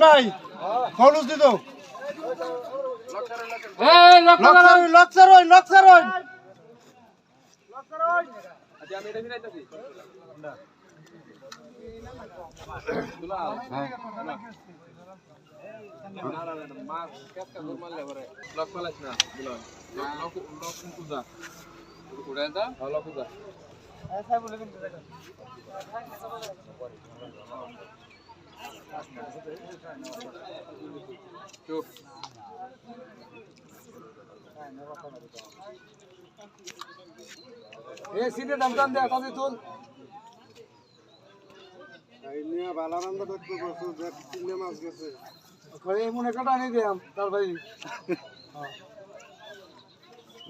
ভাই খরচ দিত সিটে দাম দাম দেয় তাদের তুল মনে কাটা নিয়ে দিলাম তার ভাই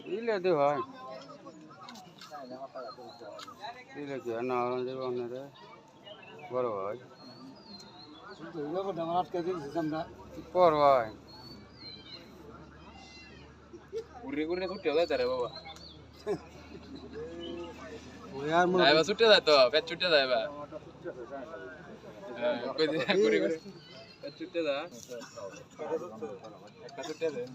দিলে দে ভাই দিলে কি না রে বড় ভাই পর ভাই ঘুরে ঘুরে ছুটে যায় রে বাবা ছুটে যায় তো পেট ছুটে যায় বা ঘুরে ঘুরে পেট ছুটে যায় একটা ছুটে যায়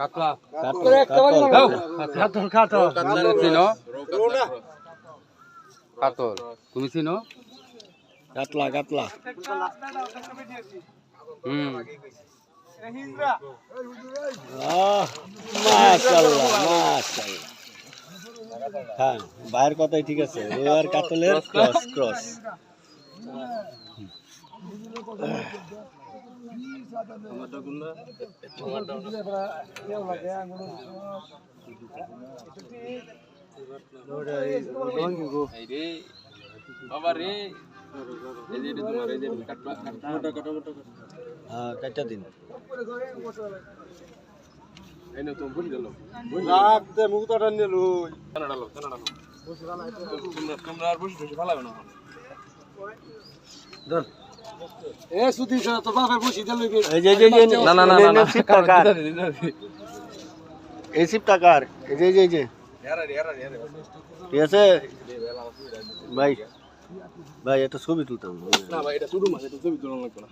কাতলা কাতল কাতল কাতল চিনো কাতল তুমি চিনো কাতলা কাতলা মাশাআল্লাহ মাশাআল্লাহ হ্যাঁ বাইরের কথাই ঠিক আছে আর কাতলের ক্রস ক্রস কাটা দিন ঠিক আছে ভাই ভাই এটা ছবি তুলতাম না ভাই এটা শুরু মাসে ছবি তুলন লাগবে না